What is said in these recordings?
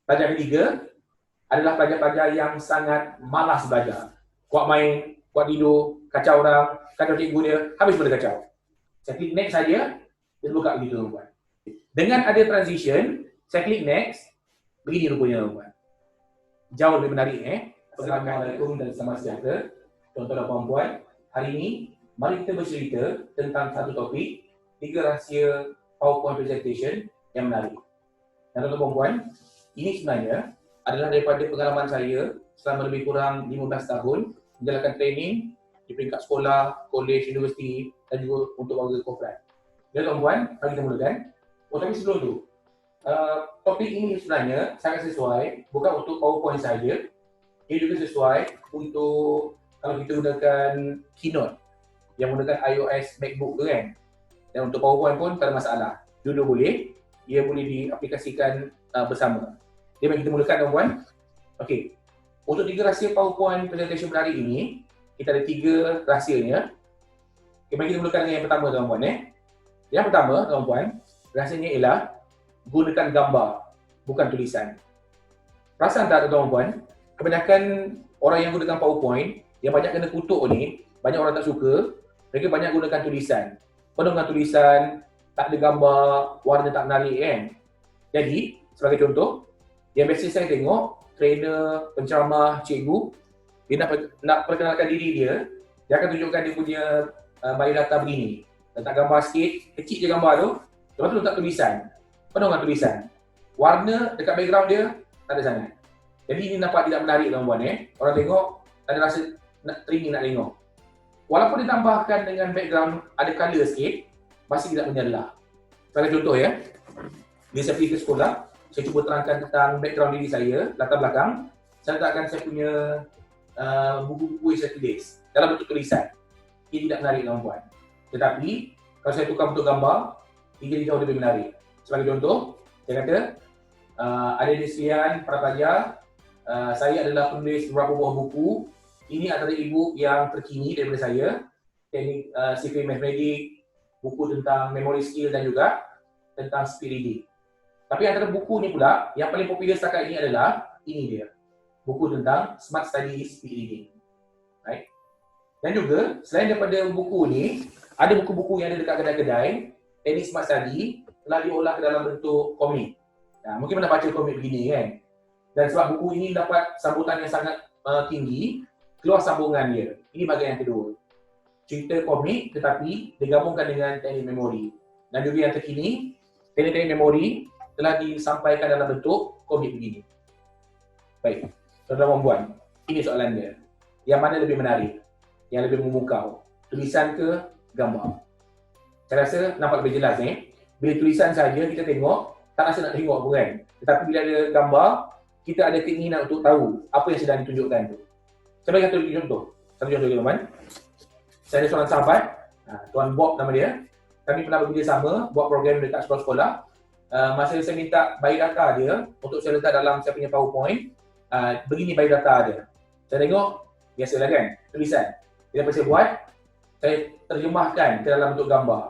Pelajar ketiga adalah pelajar-pelajar yang sangat malas belajar. Kuat main, kuat tidur, kacau orang, kacau cikgu dia, habis pada kacau. Saya klik next saja, dia buka begitu tuan-tuan. Dengan ada transition, saya klik next, begini rupanya tuan-tuan. Jauh lebih menarik Assalamualaikum dan selamat sejahtera. Tuan-tuan dan puan-puan, hari ini mari kita bercerita tentang satu topik, 3 rahsia PowerPoint presentation yang menarik. Dan tuan-tuan dan puan, ini sebenarnya adalah daripada pengalaman saya selama lebih kurang 15 tahun menjalankan training di peringkat sekolah, kolej, universiti dan juga untuk warga korporat. Jadi tuan-tuan, mari kita mulakan. Tapi sebelum tu, topik ini sebenarnya sangat sesuai bukan untuk PowerPoint saja, ia juga sesuai untuk kalau kita gunakan Keynote yang menggunakan iOS MacBook tu kan. Dan untuk PowerPoint pun tak ada masalah. Dua-dua boleh, ia boleh diaplikasikan bersama. Jadi mari kita mulakan tuan-tuan. Okey. Untuk 3 rahsia PowerPoint presentation hari ini, kita ada 3 rahsianya. Okay, mari kita mulakan dengan yang pertama tuan-tuan Yang pertama tuan-tuan, rahsianya ialah gunakan gambar, bukan tulisan. Perasan tak tuan-tuan, kebanyakan orang yang gunakan PowerPoint, yang banyak kena kutuk ni, banyak orang tak suka, mereka banyak gunakan tulisan. Penuh dengan tulisan, tak ada gambar, warna tak menarik kan. Jadi, sebagai contoh, yang biasa saya tengok, trainer, penceramah, cikgu, dia nak perkenalkan diri dia, dia akan tunjukkan dia punya biodata begini. Letak gambar sikit, kecil je gambar tu, lepas tu letak tulisan. Penuh dengan tulisan. Warna dekat background dia, tak ada sangat. Jadi ini nampak tidak menarik tuan-tuan Orang tengok, tak ada rasa teringin nak tengok. Walaupun ditambahkan dengan background ada colour sikit, masih tidak menyala. Sebagai contoh bila saya pergi ke sekolah, saya cuba terangkan tentang background diri saya, latar belakang. Saya letakkan saya punya buku-buku yang saya tulis dalam bentuk tulisan. Ini tidak menarik tuan-tuan. Tetapi, kalau saya tukar bentuk gambar, ini jadi jauh lebih menarik. Sebagai contoh, saya kata, ada di sekalian para pelajar, saya adalah penulis beberapa buah buku. Ini adalah ibu yang terkini daripada saya, teknik sifil mathematik, buku tentang memory skill dan juga tentang speed reading. Tapi antara buku ni pula, yang paling popular setakat ini adalah ini dia. Buku tentang Smart Study Speed Reading. Right? Dan juga, selain daripada buku ni, ada buku-buku yang ada dekat kedai-kedai, teknik Smart Study telah diolah ke dalam bentuk komik. Mungkin pernah baca komik begini kan? Dan sebab buku ini dapat sambutan yang sangat tinggi, keluar sambungan dia. Ini bahagian yang kedua. Cerita komik tetapi digabungkan dengan teknik memori. Dan juga yang terkini, teknik-teknik memori telah disampaikan dalam bentuk komik begini. Baik, tuan-tuan dan puan, ini soalan dia. Yang mana lebih menarik? Yang lebih memukau? Tulisan ke gambar? Saya rasa nampak lebih jelas Bila tulisan saja kita tengok, tak rasa nak tengok pun kan. Tetapi bila ada gambar, kita ada keinginan untuk tahu apa yang sedang ditunjukkan tu. Saya bagi satu contoh. Satu contoh teman-teman. Saya ada seorang sahabat, Tuan Bob nama dia. Kami pernah bekerjasama buat program dekat sekolah-sekolah. Masa saya minta biodata dia untuk saya letak dalam saya punya PowerPoint, begini biodata dia. Saya tengok, biasalah kan, tulisan. Bila apa saya buat, saya terjemahkan ke dalam bentuk gambar.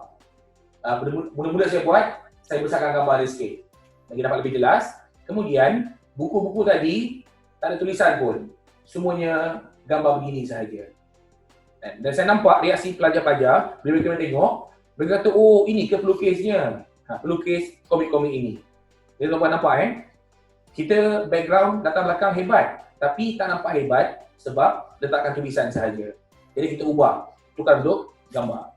Mula-mula saya buat, saya besarkan gambar dia sikit. Bagi dapat lebih jelas. Kemudian, buku-buku tadi, tak ada tulisan pun. Semuanya gambar begini sahaja. Dan saya nampak reaksi pelajar-pelajar, bila mereka tengok, mereka kata, oh ini ke pelukisnya. Pelukis komik-komik ini. Jadi tuan-tuan nampak kita background latar belakang hebat, tapi tak nampak hebat sebab letakkan tulisan sahaja. Jadi kita ubah, tukar bentuk gambar.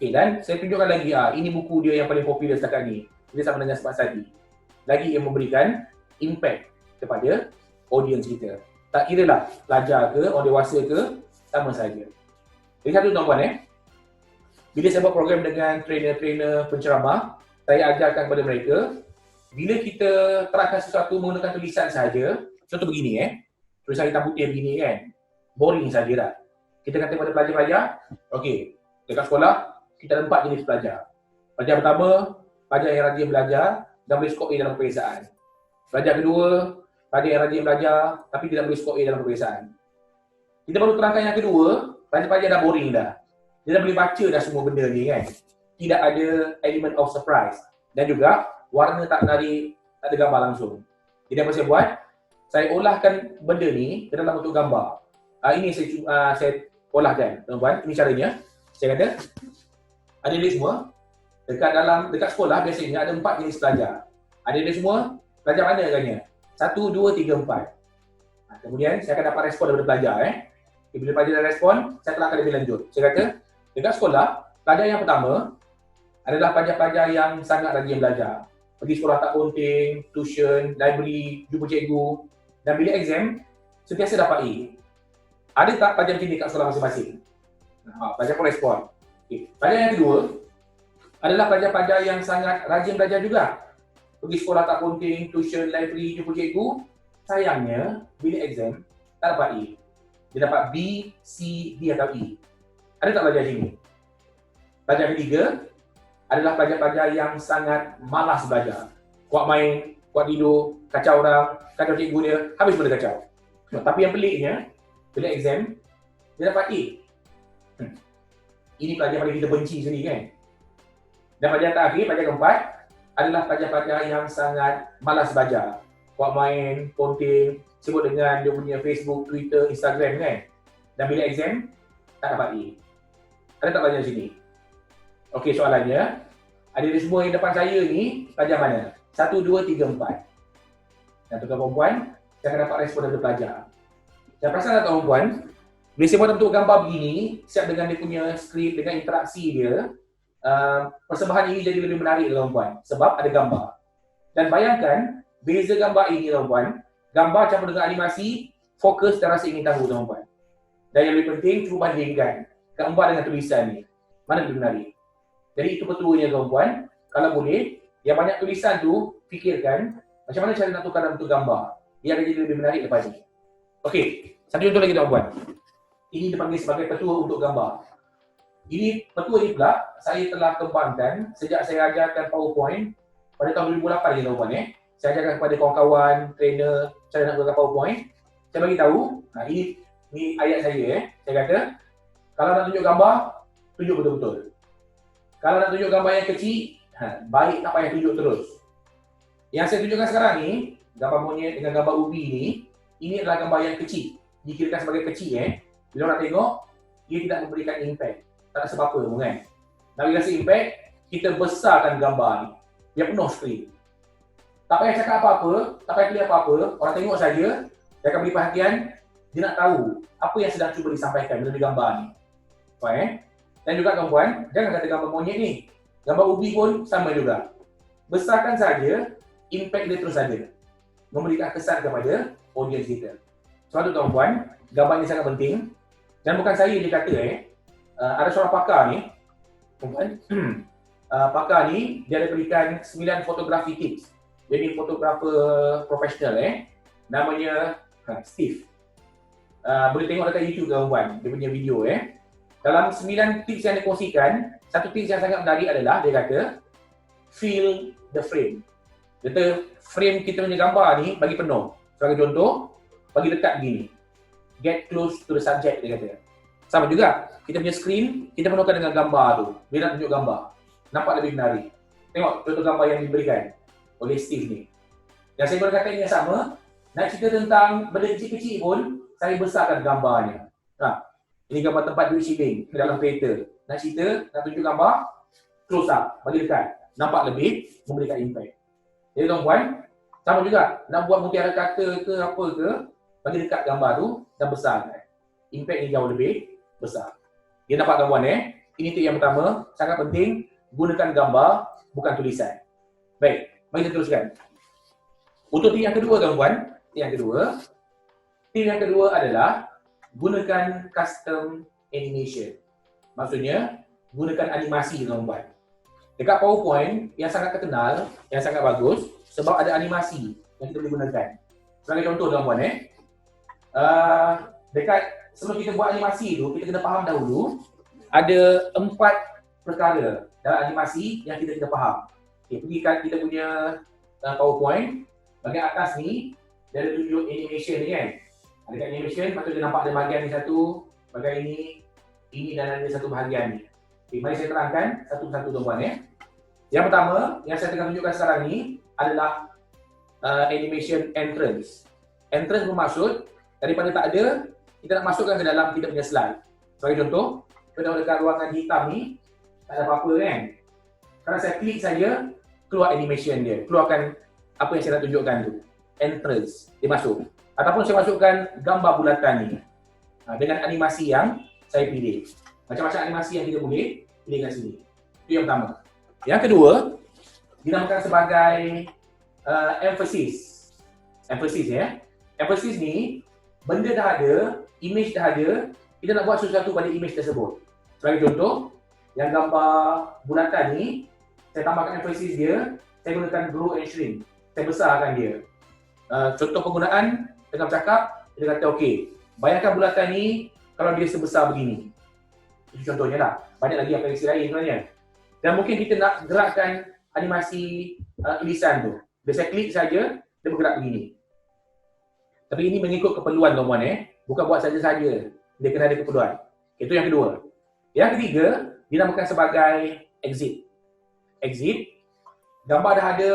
Okey, dan saya tunjukkan lagi, ini buku dia yang paling popular setakat ni. Dia sama dengan Smart Study. Lagi yang memberikan impact kepada audience kita. Tak kira lah pelajar ke, orang dewasa ke, sama saja. Jadi satu tuan-tuan bila saya buat program dengan trainer-trainer penceramah, saya ajarkan kepada mereka, bila kita terangkan sesuatu menggunakan tulisan sahaja, contoh begini tulisan hitam putih begini kan, boring saja dah. Kita kata kepada pelajar-pelajar, okey, dekat sekolah, kita ada 4 jenis pelajar. Pelajar pertama, pelajar yang rajin belajar dan boleh skor A dalam peperiksaan. Pelajar kedua, pelajar yang rajin belajar tapi tidak boleh skor A dalam peperiksaan. Kita baru terangkan yang kedua, pelajar-pelajar dah boring dah. Dia dah boleh baca dah semua benda ni kan. Tidak ada element of surprise. Dan juga, warna tak menarik, tak ada gambar langsung. Jadi apa saya buat? Saya olahkan benda ni ke dalam bentuk gambar. Ini saya olahkan, tuan-tuan. Ini caranya. Saya kata, adik-adik semua, dekat sekolah biasanya ada 4 jenis pelajar. Adik-adik semua, pelajar mana agaknya? 1, 2, 3, 4. Kemudian saya akan dapat respon daripada pelajar. Bila pelajar dah respon, saya telah akan lebih lanjut. Saya kata, dekat sekolah, pelajar yang pertama adalah pelajar-pelajar yang sangat rajin belajar. Pergi sekolah tak konting, tuition, library, jumpa cikgu. Dan bila exam, sentiasa dapat A. Ada tak pelajar macam ni kat sekolah masing-masing? Pelajar pun respon. Okay. Pelajar yang kedua adalah pelajar-pelajar yang sangat rajin belajar juga. Pergi sekolah tak konting, tuition, library, jumpa cikgu. Sayangnya, bila exam, tak dapat A. Dia dapat B, C, D atau E. Ada tak pelajar sini? Pelajar ketiga adalah pelajar-pelajar yang sangat malas belajar. Kuat main, kuat tidur, kacau orang, kacau cikgu dia, habis benda kacau. Tapi yang peliknya, bila exam, dia dapat A. Ini pelajar paling kita benci sendiri kan? Dan pelajar terakhir, pelajar keempat, adalah pelajar-pelajar yang sangat malas belajar. Kuat main, konting, sibuk dengan dia punya Facebook, Twitter, Instagram kan? Dan bila exam, tak dapat A. Ada tak pelajar sini? Okey, soalannya, adik-adik semua yang depan saya ni, pelajar mana? 1, 2, 3, 4. Dan tuan perempuan, saya akan dapat respon dari pelajar. Dan perasan tak tuan-tuan, bila saya buat bentuk gambar begini, siap dengan dia punya skrip, dengan interaksi dia, persembahan ini jadi lebih menarik tuan-tuan. Sebab ada gambar. Dan bayangkan, beza gambar ini tuan-tuan, gambar campur dengan animasi, fokus dan rasa ingin tahu tuan-tuan. Dan yang lebih penting, cuba bandingkan gambar dengan tulisan ni. Mana lebih menarik? Jadi itu betulnya tuan-tuan, kalau boleh, yang banyak tulisan tu, fikirkan macam mana cara nak tukar dalam bentuk gambar. Dia akan jadi lebih menarik lepas ni. Okey, satu contoh lagi tuan-tuan. Ini dipanggil sebagai petua untuk gambar. Ini petua ini pula, saya telah kembangkan sejak saya ajarkan PowerPoint pada tahun 2008 ni tuan-tuan. Saya ajarkan kepada kawan-kawan, trainer, cara nak gunakan PowerPoint. Saya bagi tahu, ini ayat saya. Saya kata, kalau nak tunjuk gambar, tunjuk betul-betul. Kalau nak tunjuk gambar yang kecil, baik tak payah tunjuk terus. Yang saya tunjukkan sekarang ni, gambar monyet dengan gambar ubi ni, ini adalah gambar yang kecil. Dikirakan sebagai kecil. Bila orang tengok, dia tidak memberikan impact. Tak nak sebab apa pun kan. Nak bagi rasa impact, kita besarkan gambar ni. Dia penuh skrin. Tak payah cakap apa-apa, tak payah tulis apa-apa. Orang tengok saja, dia akan beri perhatian, dia nak tahu apa yang sedang cuba disampaikan melalui gambar ni. Faham? Dan juga tuan-puan, jangan kata gambar monyet ni. Gambar ubi pun sama juga. Besarkan saja, impact dia terus ada. Memberikan kesan kepada audience kita. Sebab tu tuan-puan, gambar ni sangat penting. Dan bukan saya je kata ada seorang pakar ni, tuan-puan, pakar ni, dia ada berikan 9 fotografi tips. Jadi fotografer profesional namanya Steve. Boleh tengok dekat YouTube tuan-puan, dia punya video Dalam 9 tips yang dia kongsikan, satu tips yang sangat menarik adalah dia kata fill the frame. Dia kata frame kita punya gambar ni bagi penuh. Sebagai contoh, bagi dekat begini. Get close to the subject, dia kata. Sama juga, kita punya screen, kita penuhkan dengan gambar tu. Bila nak tunjuk gambar, nampak lebih menarik. Tengok contoh gambar yang diberikan oleh Steve ni. Dan saya berkata ini yang sama, nak cerita tentang benda kecil-kecil pun, saya besarkan gambarnya. Ini gambar tempat duit shilling dalam kereta. Nak cerita, nak tunjuk gambar, close up, bagi dekat. Nampak lebih, memberikan impact. Jadi tuan-puan, sama juga, nak buat mutiara kata ke apa ke, bagi dekat gambar tu, dan besarkan. Impact ni jauh lebih besar. Dia nampak tuan-puan ini tip yang pertama, sangat penting, gunakan gambar, bukan tulisan. Baik, mari kita teruskan. Untuk tip yang kedua tuan-puan, tip yang kedua adalah gunakan custom animation. Maksudnya, gunakan animasi tuan-puan. Dekat PowerPoint yang sangat terkenal, yang sangat bagus, sebab ada animasi yang kita boleh gunakan. Sebagai contoh tuan-puan dekat sebelum kita buat animasi tu, kita kena faham dahulu ada 4 perkara dalam animasi yang kita kena faham. Okay, pergi kat kita punya PowerPoint, bahagian atas ni, dia ada tunjuk animation ni kan. Dekat animation, patut dia nampak ada bahagian ni satu, bahagian ini dan ada satu bahagian ni. Okay, mari saya terangkan satu-satu tuan-puan Yang pertama, yang saya tengah tunjukkan sekarang ni adalah animation entrance. Entrance bermaksud daripada tak ada, kita nak masukkan ke dalam kita punya slide. Sebagai contoh, kita dekat ruangan hitam ni, tak ada apa-apa kan. Kalau saya klik saja, keluar animation dia, keluarkan apa yang saya nak tunjukkan tu. Entrance, dia masuk. Ataupun saya masukkan gambar bulatan ni dengan animasi yang saya pilih. Macam-macam animasi yang kita boleh pilih kat sini. Itu yang pertama. Yang kedua, dinamakan sebagai emphasis. Emphasis ya. Emphasis ni, benda dah ada, image dah ada, kita nak buat sesuatu pada image tersebut. Sebagai contoh, yang gambar bulatan ni, saya tambahkan emphasis dia, saya gunakan grow and shrink. Saya besarkan dia. Contoh penggunaan, tengah bercakap, kita kata okey, bayangkan bulatan ni kalau dia sebesar begini. Itu contohnya lah. Banyak lagi aplikasi lain sebenarnya. Dan mungkin kita nak gerakkan animasi tulisan tu. Bila saya klik saja, dia bergerak begini. Tapi ini mengikut keperluan tuan-tuan bukan buat saja-saja. Dia kena ada keperluan. Itu yang kedua. Yang ketiga, dinamakan sebagai exit. Exit, gambar dah ada,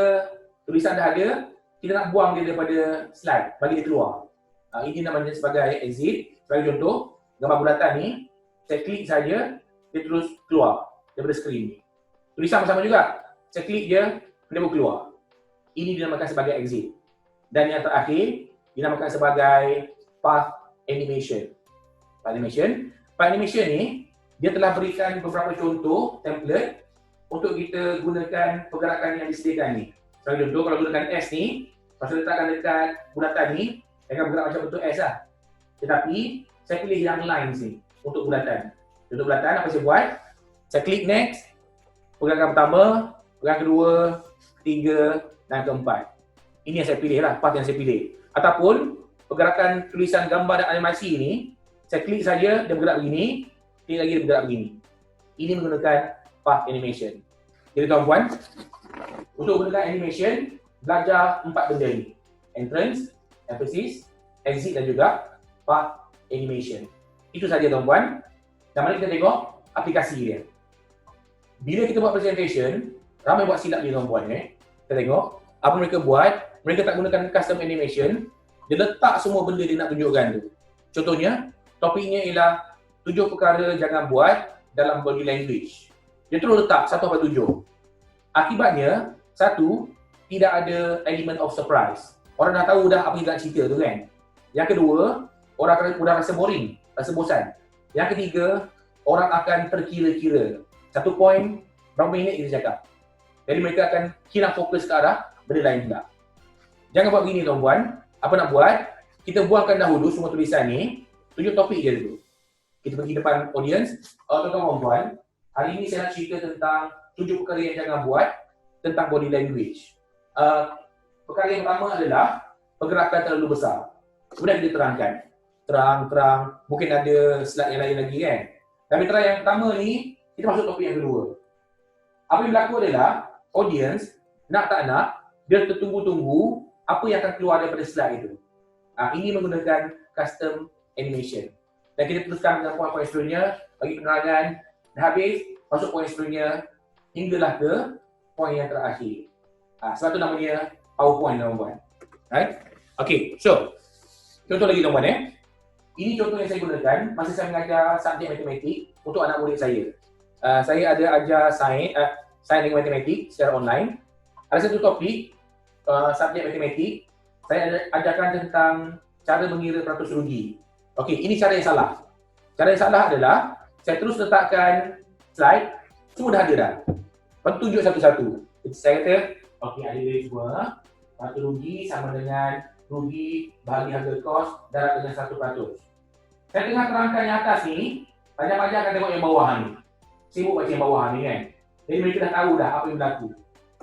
tulisan dah ada, kita nak buang dia daripada slide, bagi dia keluar. Ini namanya sebagai exit. Sebagai contoh, gambar bulatan ni, saya klik saja, dia terus keluar daripada skrin ni. Tulisan sama juga, saya klik je, dia pun keluar. Ini dinamakan sebagai exit. Dan yang terakhir, dinamakan sebagai path animation. Path animation ni, dia telah berikan beberapa contoh template untuk kita gunakan pergerakan yang disediakan ni. Sebagai contoh, kalau gunakan S ni, kalau letakkan dekat bulatan ni, dia akan bergerak macam bentuk S lah. Tetapi, saya pilih yang lines ni untuk bulatan. Untuk bulatan, apa saya buat? Saya klik next, pergerakan pertama, pergerakan kedua, ketiga dan keempat. Ini yang saya pilih lah, path yang saya pilih. Ataupun pergerakan tulisan gambar dan animasi ni, saya klik saja, dia bergerak begini, klik lagi dia bergerak begini. Ini menggunakan path animation. Jadi tuan-puan, untuk menggunakan animation, belajar 4 benda ni. Entrance, emphasis, exit dan juga path animation. Itu saja tuan-puan. Dan mari kita tengok aplikasi dia. Bila kita buat presentation, ramai buat silap dia tuan-puan Kita tengok apa mereka buat. Mereka tak gunakan custom animation, dia letak semua benda dia nak tunjukkan tu. Contohnya, topiknya ialah 7 perkara jangan buat dalam body language. Dia terus letak 1-7. Akibatnya, satu, tidak ada element of surprise. Orang dah tahu dah apa yang nak cerita tu kan. Yang kedua, orang akan mudah rasa boring, rasa bosan. Yang ketiga, orang akan terkira-kira. Satu poin, berapa minit kita cakap. Jadi mereka akan hilang fokus ke arah benda lain pula. Jangan buat begini tuan-puan. Apa nak buat? Kita buangkan dahulu semua tulisan ni, tunjuk topik dia dulu. Kita pergi depan audience. Tuan-tuan, hari ini saya nak cerita tentang 7 perkara yang jangan buat tentang body language. Perkara yang pertama adalah pergerakan terlalu besar. Kemudian kita terangkan. Terang, mungkin ada slide yang lain lagi kan. Tapi terang yang pertama ni, kita masuk topik yang kedua. Apa yang berlaku adalah, audience, nak tak nak, dia tertunggu-tunggu apa yang akan keluar daripada slide itu. Ini menggunakan custom animation. Dan kita teruskan dengan poin-poin seterusnya, bagi penerangan, dah habis, masuk poin seterusnya, hinggalah ke poin yang terakhir. Sebab tu namanya PowerPoint tuan-tuan. Right? Okay, so, contoh lagi tuan-tuan Ini contoh yang saya gunakan masa saya mengajar subjek matematik untuk anak murid saya. Saya ada ajar sains dengan matematik secara online. Ada satu topik, subjek matematik, saya ajarkan tentang cara mengira peratus rugi. Okey, ini cara yang salah. Cara yang salah adalah, saya terus letakkan slide, semua dah ada dah. Lepas tunjuk satu-satu. Jadi saya kata, okey ada dia semua, peratus rugi sama dengan rugi bahagi harga kos darat dengan 1%. Saya tengah terangkan yang atas ni, pelajar-pelajar akan tengok yang bawah ni. Sibuk baca yang bawah ni kan. Jadi mereka dah tahu dah apa yang berlaku.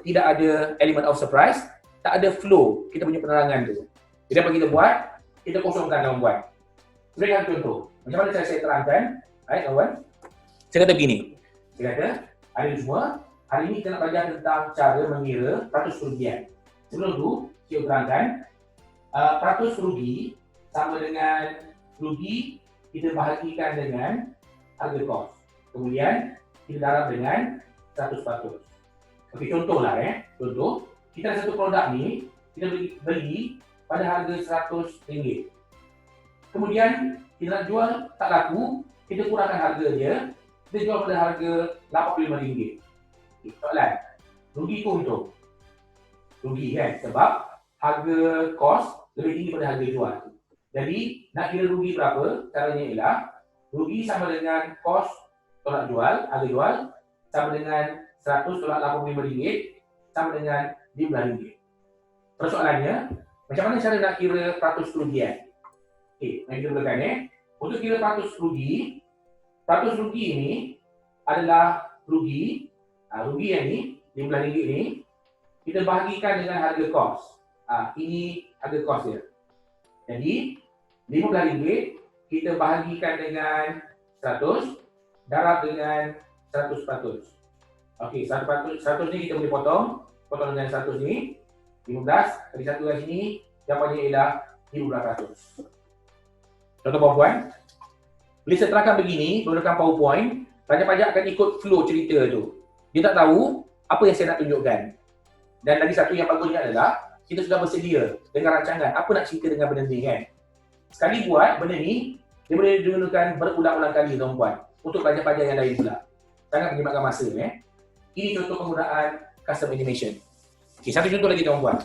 Tidak ada element of surprise, tak ada flow kita punya penerangan tu. Jadi apa kita buat? Kita kosongkan tuan-tuan. Berikan contoh. Macam mana saya terangkan? Baik tuan-tuan. Saya kata begini. Saya kata, hari semua, hari ini kita nak belajar tentang cara mengira peratus kerugian. Sebelum tu, saya terangkan, peratus rugi sama dengan rugi kita bahagikan dengan harga kos. Kemudian, kita darab dengan 100%. Okey, contohlah Contoh, kita ada satu produk ni, kita beli pada harga RM100. Kemudian kita nak jual tak laku, kita kurangkan harga dia, kita jual pada harga RM85. Okay, soalan, rugi ke untung? Rugi kan, sebab harga kos lebih tinggi pada harga jual. Jadi nak kira rugi berapa? Caranya ialah rugi sama dengan kos tolak jual, harga jual sama dengan 100 tolak RM85 sama dengan RM15. Persoalannya, macam mana cara nak kira peratus kerugian? Okey, mari kita mulakan Untuk kira peratus rugi ini adalah rugi yang ni, RM15 ni, kita bahagikan dengan harga kos. Ini harga kos dia. Jadi, RM15 kita bahagikan dengan 100, darab dengan 100%. Okey, 100 ni kita boleh potong dengan 100 ni, 15, kali 1 kat sini, jawapannya ialah 1500. Contoh puan-puan, boleh saya terangkan begini, menggunakan PowerPoint, pajak-pajak akan ikut flow cerita tu. Dia tak tahu apa yang saya nak tunjukkan. Dan lagi satu yang bagusnya adalah, kita sudah bersedia dengan rancangan apa nak cerita dengan benda ni kan. Sekali buat benda ni, dia boleh digunakan berulang-ulang kali tuan-puan untuk pajak-pajak yang lain pula. Sangat menyempatkan masa Ini contoh penggunaan custom animation. Okey, satu contoh lagi tuan-puan.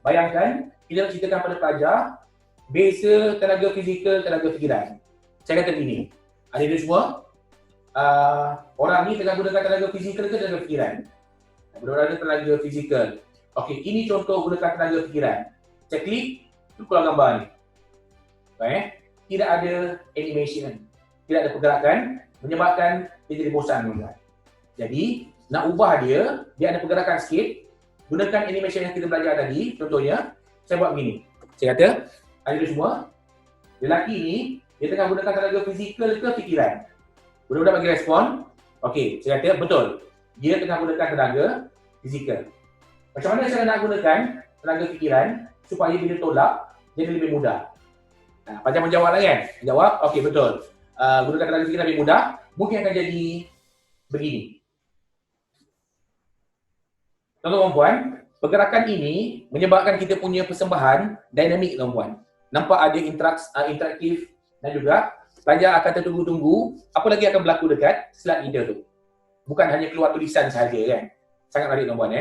Bayangkan, kita nak ceritakan pada pelajar beza tenaga fizikal, tenaga fikiran. Saya kata begini, ada semua, orang ni tengah gunakan tenaga fizikal ke tenaga fikiran? Berada tenaga fizikal. Okey, ini contoh gunakan tenaga fikiran. Saya klik, tu keluar gambar ni. Tidak ada animation, tidak ada pergerakan, menyebabkan dia jadi bosan tuan-tuan. Jadi, nak ubah dia ada pergerakan sikit, gunakan animation yang kita belajar tadi. Contohnya, saya buat begini. Saya kata, ada semua, lelaki ni, dia tengah gunakan tenaga fizikal ke fikiran? Budak-budak bagi respon. Okey, saya kata, betul. Dia tengah gunakan tenaga fizikal. Macam mana cara nak gunakan tenaga fikiran supaya bila tolak, jadi lebih mudah? Pajak menjawab lah kan? Jawab, okey betul. Gunakan tenaga fikiran lebih mudah, mungkin akan jadi begini. Tuan-tuan, pergerakan ini menyebabkan kita punya persembahan dinamik tuan-tuan. Nampak ada interaktif dan juga pelajar akan tertunggu-tunggu apa lagi akan berlaku dekat slide kita tu. Bukan hanya keluar tulisan sahaja kan. Sangat menarik tuan-puan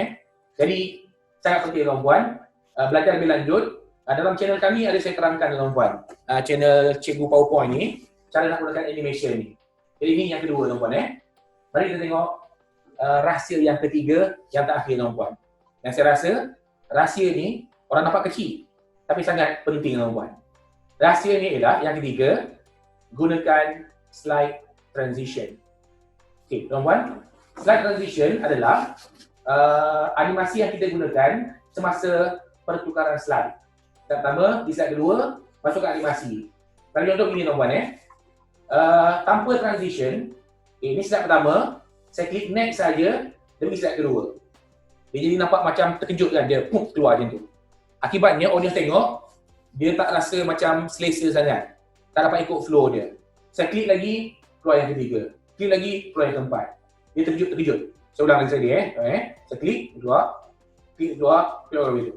Jadi, sangat penting tuan-puan belajar lebih lanjut. Dalam channel kami ada saya terangkan tuan-puan. Channel Cikgu PowerPoint ni, cara nak gunakan animation ni. Jadi ini yang kedua tuan-puan Mari kita tengok rahsia yang ketiga, yang terakhir tuan-puan. Yang saya rasa, rahsia ni orang nampak kecil, tapi sangat penting tuan-puan. Rahsia ni ialah yang ketiga, gunakan slide transition. Okey, tuan-puan, slide transition adalah animasi yang kita gunakan semasa pertukaran slide. Yang pertama, di slide kedua, masukkan animasi. Bagi contoh begini tuan-puan tanpa transition, ini slide pertama, saya klik next saja demi slide kedua. Dia jadi nampak macam terkejut kan, dia keluar macam tu. Akibatnya, audience tengok, dia tak rasa macam selesa sangat. Tak dapat ikut flow dia. Saya klik lagi, keluar yang ketiga. Klik lagi, keluar yang keempat. Dia terkejut. Saya ulang lagi sekali Saya klik, keluar begitu.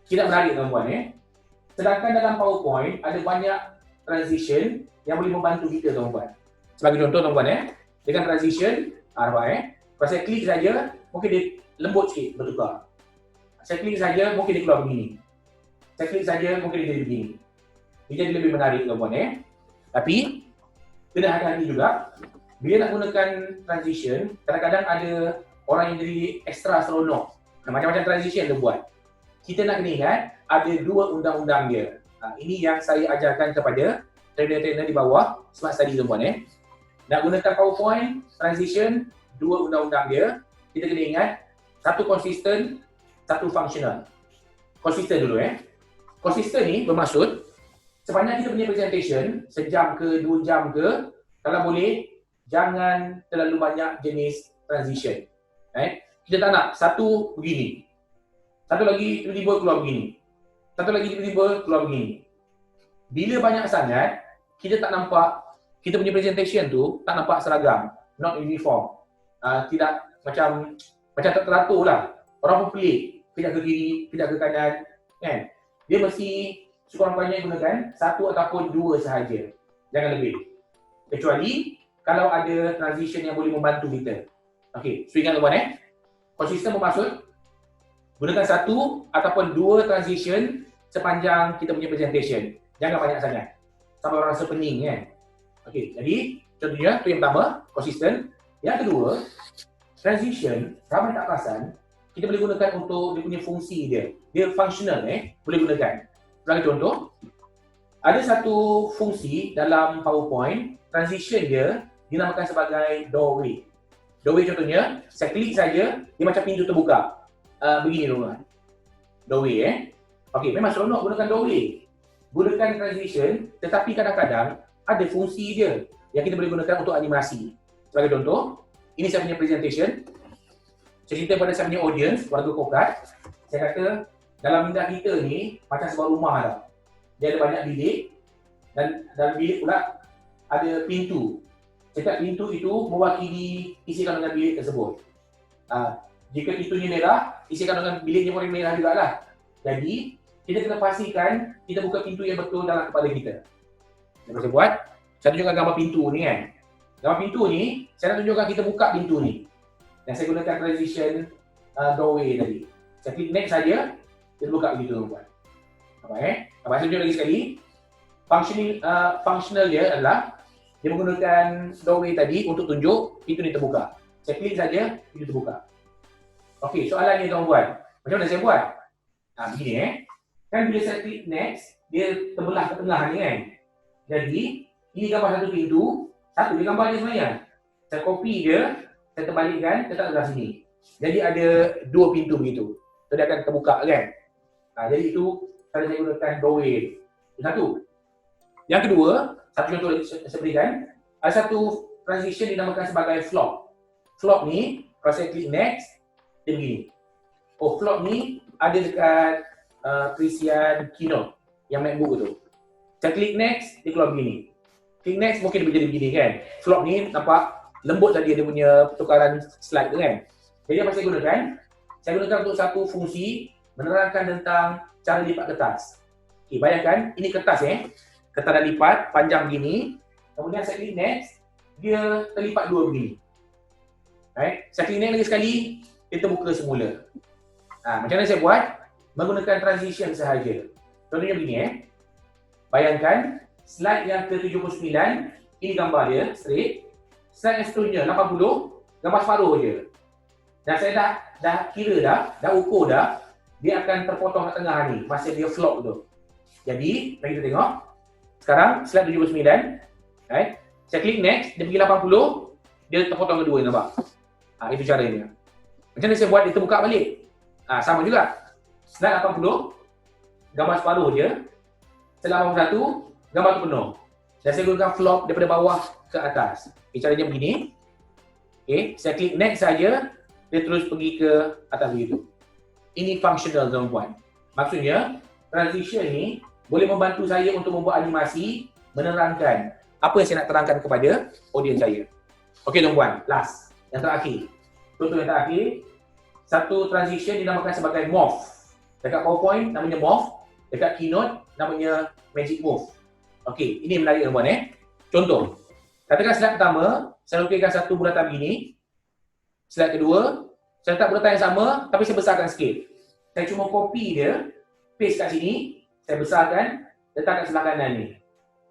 Tidak menarik tuan-puan Sedangkan dalam PowerPoint ada banyak transition yang boleh membantu kita tuan-puan. Sebagai contoh tuan-puan dengan transition, nampak kalau saya klik saja, mungkin dia lembut sikit bertukar. Saya klik saja, mungkin dia keluar begini. Saya klik saja, mungkin dia jadi begini. Dia jadi lebih menarik tuan-puan Tapi, kena hati-hati juga, bila nak gunakan transition, kadang-kadang ada orang yang jadi extra seronok. Macam-macam transition dia buat. Kita nak kena ingat, ada dua undang-undang dia. Ini yang saya ajarkan kepada trainer-trainer di bawah Smart Study tuan-puan Nak gunakan PowerPoint, transition, dua undang-undang dia. Kita kena ingat, satu konsisten, satu functional. Konsisten dulu Konsisten ni bermaksud, sepanjang kita punya presentation, sejam ke, 2 jam ke, kalau boleh, jangan terlalu banyak jenis transition. Kita tak nak satu begini, satu lagi tiba-tiba keluar begini, satu lagi tiba-tiba keluar begini. Bila banyak sangat, kita tak nampak, kita punya presentation tu tak nampak seragam, not uniform. Tidak macam tak teratur lah. Orang pun pelik, pindah ke kiri, pindah ke kanan, kan? Dia mesti sekurang-kurangnya gunakan satu ataupun dua sahaja, jangan lebih. Kecuali kalau ada transition yang boleh membantu kita. Okey, so ingat tuan konsisten bermaksud gunakan satu ataupun dua transition sepanjang kita punya presentation. Jangan banyak sangat. Sampai orang rasa pening kan. Okey, jadi contohnya tu yang pertama, konsisten. Yang kedua, transition, ramai tak perasan, kita boleh gunakan untuk dia punya fungsi dia. Dia functional boleh gunakan. Sebagai contoh, ada satu fungsi dalam PowerPoint, transition dia dinamakan sebagai doorway. Doorway contohnya, saya klik saja, dia macam pintu terbuka. Begini tuan. Doorway Okey, memang seronok gunakan doorway. Gunakan transition, tetapi kadang-kadang ada fungsi dia yang kita boleh gunakan untuk animasi. Sebagai contoh, ini saya punya presentation. Saya cerita pada saya punya audience, warga Kokat. Saya kata, dalam minda kita ni macam sebuah rumah dah. Dia ada banyak bilik dan dalam bilik pula ada pintu. Setiap pintu itu mewakili isikan dengan bilik tersebut. Jika pintunya merah, isikan dengan biliknya pun merah jugalah. Jadi, kita kena pastikan kita buka pintu yang betul dalam kepala kita. Yang saya buat, saya tunjukkan gambar pintu ni kan. Gambar pintu ni, saya nak tunjukkan kita buka pintu ni. Dan saya gunakan transition doorway tadi. Saya klik next saja, dia buka begitu tuan-tuan. Apa saya tunjuk lagi sekali. Functional dia adalah dia menggunakan doorway tadi untuk tunjuk pintu ni terbuka. Saya klik saja, pintu terbuka. Okey, soalan ni tuan-tuan. Macam mana saya buat? Begini Kan bila saya klik next, dia terbelah ke tengah ni kan. Jadi, ini gambar satu pintu, satu dia gambar dia sebenarnya. Saya copy dia, saya terbalikkan, letak sebelah sini. Jadi ada dua pintu begitu. So, dia akan terbuka kan. Jadi itu cara saya gunakan doorway. Satu. Yang kedua, satu contoh saya berikan, ada satu transition dinamakan sebagai flop. Flop ni, kalau saya klik next, dia begini. Flop ni ada dekat perisian Keynote yang MacBook tu. Saya klik next, dia keluar begini. Klik next, mungkin dia jadi begini kan. Flop ni nampak lembut tadi dia punya pertukaran slide tu kan. Jadi apa saya gunakan? Saya gunakan untuk satu fungsi menerangkan tentang cara lipat kertas. Okay, bayangkan ini kertas kertas dah lipat panjang begini. Kemudian saya klik next, dia terlipat dua begini. Saya klik next lagi sekali, dia terbuka semula. Macam mana saya buat? Menggunakan transition sahaja. Contohnya begini Bayangkan slide yang ke-79, ini gambar dia straight. Slide yang seterusnya 80, gambar separuh je. Dan saya dah kira dah ukur dah, dia akan terpotong kat tengah ni masa dia flop tu. Jadi, mari kita tengok. Sekarang slide 79, saya klik next, dia pergi 80, dia terpotong kedua, nampak? Itu caranya. Macam mana saya buat dia terbuka balik? Sama juga. Slide 80, gambar separuh je. Slide 81, gambar tu penuh. Dan saya gunakan flop daripada bawah ke atas. Caranya begini. Saya klik next saja, dia terus pergi ke atas begitu. Ini functional tuan-tuan. Maksudnya, transition ni boleh membantu saya untuk membuat animasi, menerangkan apa yang saya nak terangkan kepada audiens saya. Okey tuan-tuan, last. Yang terakhir. Contoh yang terakhir, satu transition dinamakan sebagai morph. Dekat PowerPoint namanya morph, dekat Keynote namanya magic move. Okey, ini menarik tuan-tuan Contoh, katakan slide pertama, saya lukiskan satu bulatan begini. Slide kedua, saya letak bulatan yang sama tapi saya besarkan sikit. Saya cuma copy dia, paste kat sini, saya besarkan, letak kat sebelah kanan ni.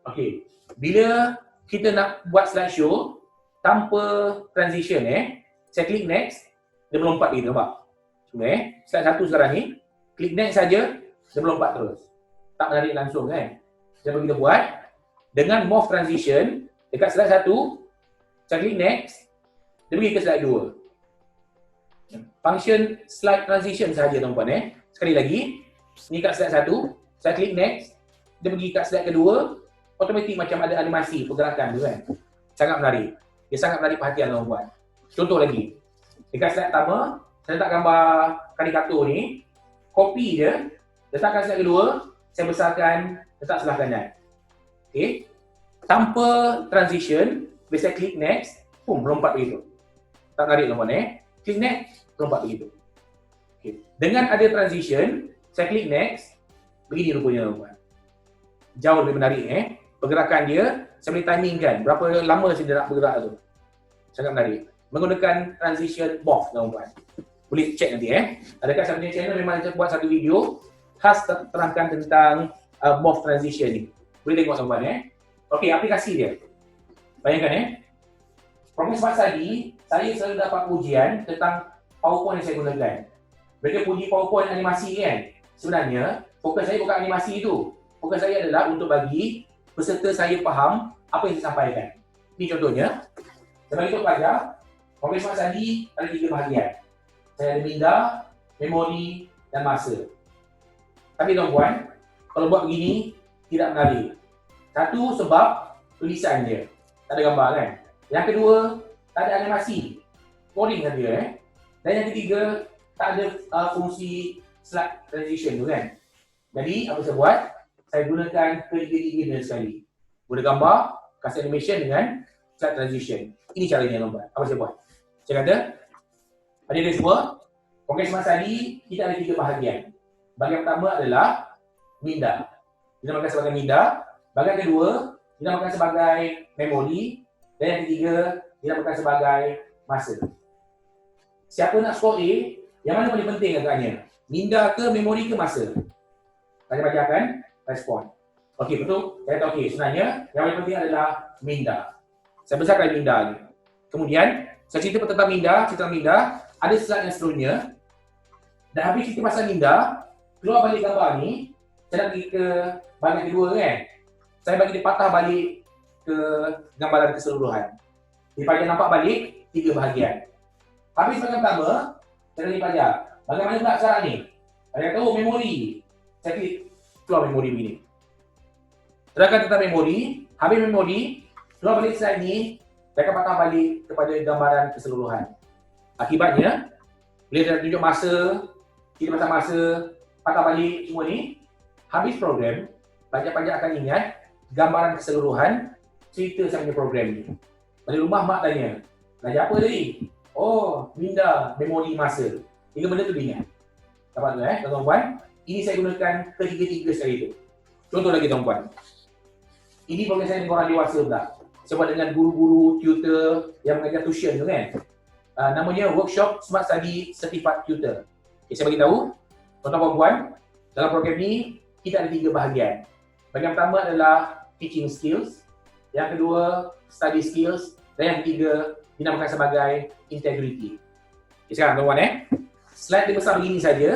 Okey, bila kita nak buat slideshow tanpa transition saya klik next, dia melompat begitu, nampak? Slide satu sekarang ni, klik next saja, dia melompat terus. Tak menarik langsung kan? Jadi kita buat dengan morph transition dekat slide satu, saya klik next, dia pergi ke slide dua. Function slide transition sahaja tuan-tuan Sekali lagi, ni kat slide satu, saya klik next, dia pergi kat slide kedua, automatik macam ada animasi pergerakan tu kan. Sangat menarik. Dia sangat menarik perhatian tuan-tuan. Contoh lagi. Dekat slide pertama, saya letak gambar karikatur ni, copy dia, letakkan slide kedua, saya besarkan, letak sebelah kanan. Okey. Tanpa transition, bila saya klik next, melompat begitu. Tak menarik tuan-tuan Klik next, melompat begitu. Okay. Dengan ada transition, saya klik next, Begini rupanya tuan-tuan. Jauh lebih menarik pergerakan dia, saya boleh timingkan berapa lama dia nak bergerak tu. Sangat menarik. Menggunakan transition morph tuan-tuan. Boleh cek nanti Adakah saya punya channel memang saya buat satu video khas terangkan tentang morph transition ni. Boleh tengok tuan-tuan Okey, aplikasi dia. Bayangkan program Smart Study, saya selalu dapat ujian tentang PowerPoint yang saya gunakan. Mereka puji PowerPoint animasi kan. Sebenarnya, fokus saya bukan animasi itu. Fokus saya adalah untuk bagi peserta saya faham apa yang saya sampaikan. Ini contohnya. Saya bagi untuk pelajar, program Smart Study ada 3 bahagian. Saya ada minda, memori dan masa. Tapi tuan-puan, kalau buat begini, tidak menarik. Satu, sebab tulisan dia. Tak ada gambar kan. Yang kedua, tak ada animasi. Coding kan dia Dan yang ketiga, tak ada fungsi slide transition tu kan. Jadi, apa saya buat? Saya gunakan ketiga-tiga sekali. Guna gambar, kasih animation dengan slide transition. Ini caranya tuan-puan. Apa saya buat? Saya kata, adik-adik semua, program Smart Study, kita ada 3 bahagian. Bahagian pertama adalah minda. Kita makan sebagai minda. Bahagian kedua, kita makan sebagai memori. Dan yang ketiga, kita makan sebagai masa. Siapa nak skor A, yang mana paling penting agaknya? Minda ke, memori ke, masa? Baca-baca akan respon. Okey, betul? Saya kata okey, sebenarnya yang paling penting adalah minda. Saya besarkan minda ni. Kemudian, saya cerita tentang minda, ada slide yang seterusnya. Dan habis cerita pasal minda, keluar balik gambar ni, saya nak pergi ke bahagian kedua kan. Saya bagi dia patah balik ke gambaran keseluruhan. Di bahagian nampak balik 3 bahagian. Habis bahagian pertama, saya bagi pelajar. Bagaimana pula sekarang ni? Saya kata, memori. Saya klik keluar memori begini. Terangkan tentang memori. Habis memori, keluar balik slide ni, saya akan patah balik kepada gambaran keseluruhan. Akibatnya, bila saya tunjuk masa, cerita pasal masa, patah balik semua ni, habis program, pelajar-pelajar akan ingat gambaran keseluruhan cerita saya punya program ni. Balik rumah mak tanya, belajar apa tadi? Oh, minda, memori, masa. 3 benda tu dia ingat. Dapat tu tuan-tuan? Ini saya gunakan ketiga-tiga sekali tu. Contoh lagi tuan-tuan. Ini program saya dengan orang dewasa pula. Saya buat dengan guru-guru, tutor yang mengajar tuition tu kan. Namanya Workshop Smart Study Certified Tutor. Okay, saya bagi tahu, tuan-tuan puan, dalam program ni kita ada 3 bahagian. Bahagian pertama adalah teaching skills, yang kedua study skills, dan yang ketiga dinamakan sebagai integrity. Okay, sekarang tuan-tuan slide dia besar begini saja.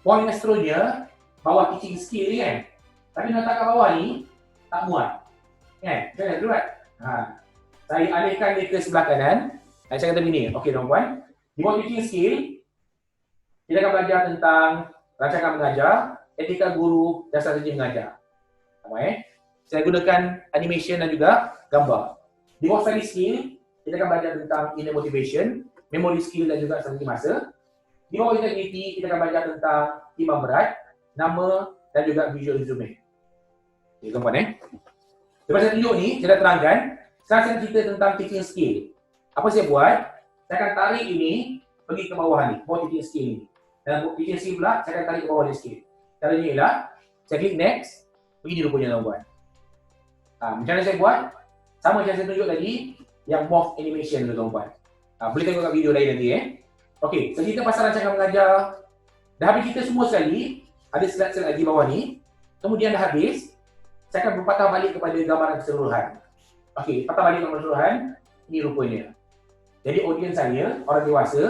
Poin yang seterusnya, bawah teaching skill ni kan. Tapi nak letak kat bawah ni, tak muat. Kan? Macam mana tu kan? Saya alihkan dia ke sebelah kanan. Saya kata begini, okey tuan-tuan. Di bawah teaching skill, kita akan belajar tentang rancangan mengajar, etika guru dan strategi mengajar. Saya gunakan animation dan juga gambar. Di bawah study skill, kita akan belajar tentang inner motivation, memory skill dan juga strategi masa. Di bawah integrity, kita akan belajar tentang timbang berat, nama dan juga visual resume. Okay, tuan-tuan Lepas saya tunjuk ni, saya dah terangkan. Sekarang saya cerita tentang teaching skill. Apa saya buat? Saya akan tarik ini pergi ke bawah ni, bawah teaching skill ni. Dan teaching skill pula, saya akan tarik ke bawah ni sikit. Caranya ialah, saya klik next, begini rupanya tuan-tuan. Macam mana saya buat? Sama macam saya tunjuk tadi, yang morph animation tu tuan-tuan. Boleh tengok kat video lain nanti Okey, saya cerita pasal rancangan mengajar. Dah habis cerita semua sekali, ada slide lagi bawah ni. Kemudian dah habis, saya akan berpatah balik kepada gambaran keseluruhan. Okey, patah balik gambaran keseluruhan, ini rupanya. Jadi audiens saya, orang dewasa,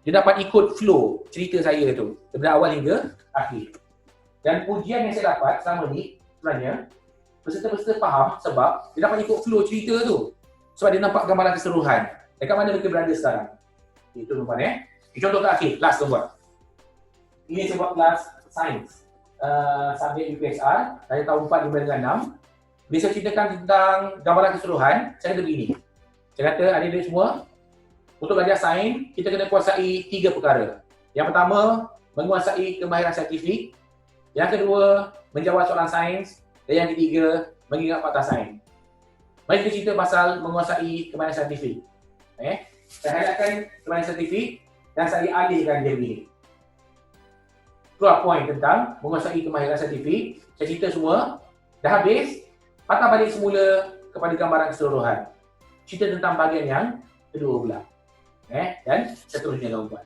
dia dapat ikut flow cerita saya tu, daripada awal hingga akhir. Dan pujian yang saya dapat selama ni, sebenarnya, peserta-peserta faham sebab dia dapat ikut flow cerita tu. Sebab dia nampak gambaran keseluruhan. Dekat mana mereka berada sekarang. Itu tuan-tuan Contoh terakhir, kelas tuan-tuan. Ini saya buat kelas Sains. Subjek UPSR, dari tahun 4, 5 dengan 6. Bila saya ceritakan tentang gambaran keseluruhan, saya kata begini. Saya kata, adik-adik semua, untuk belajar sains, kita kena kuasai 3 perkara. Yang pertama, menguasai kemahiran saintifik. Yang kedua, menjawab soalan sains. Dan yang ketiga, mengingat fakta sains. Mari kita cerita pasal menguasai kemahiran saintifik. Saya highlightkan kemahiran saintifik dan saya alihkan dia begini. keluar point tentang menguasai kemahiran saintifik. Saya cerita semua, dah habis, patah balik semula kepada gambaran keseluruhan. Cerita tentang bahagian yang kedua pula. Dan seterusnya tuan-tuan.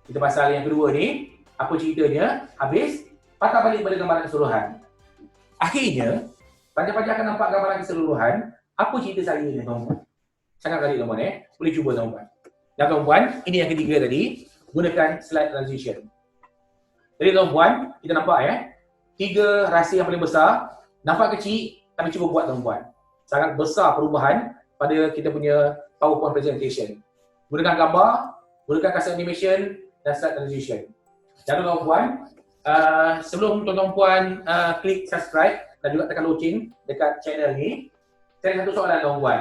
Kita pasal yang kedua ni, apa ceritanya, habis, patah balik pada gambaran keseluruhan. Akhirnya, pelajar-pelajar akan nampak gambaran keseluruhan, apa cerita saya ni tuan-tuan. Sangat baik tuan-tuan boleh cuba tuan-tuan. Dan tuan-tuan, ini yang ketiga tadi, gunakan slide transition. Jadi tuan-tuan, kita nampak 3 rahsia yang paling besar, nampak kecil, tapi cuba buat tuan-tuan. Sangat besar perubahan pada kita punya PowerPoint presentation. Gunakan gambar, gunakan custom animation dan slide transition. Dan tuan-tuan, sebelum tuan-tuan klik subscribe dan juga tekan loceng dekat channel ni, saya ada satu soalan tuan-tuan.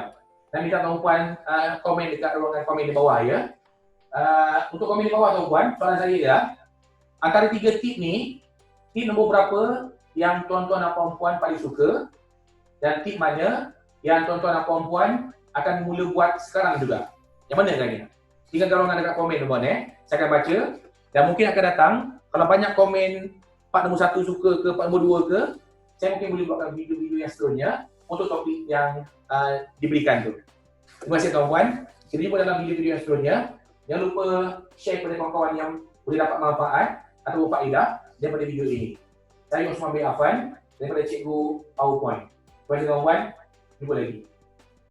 Dan minta tuan-tuan komen dekat ruangan komen di bawah ya. Untuk komen di bawah tuan-tuan, soalan saya ialah antara 3 tip ni, tip nombor berapa yang tuan-tuan dan puan-puan paling suka dan tip mana yang tuan-tuan dan puan-puan akan mula buat sekarang juga. Yang mana agaknya? Tinggalkan ruangan dekat komen tuan-tuan saya akan baca dan mungkin akan datang kalau banyak komen part nombor 1 suka ke part nombor 2 ke, saya mungkin boleh buatkan video-video yang seterusnya untuk topik yang diberikan tu. Terima kasih tuan-tuan. Kita jumpa dalam video-video yang seterusnya. Jangan lupa share kepada kawan-kawan yang boleh dapat manfaat atau faedah daripada video ini. Saya Osman bin Affan daripada Cikgu PowerPoint. Terima kasih tuan-tuan. Jumpa lagi.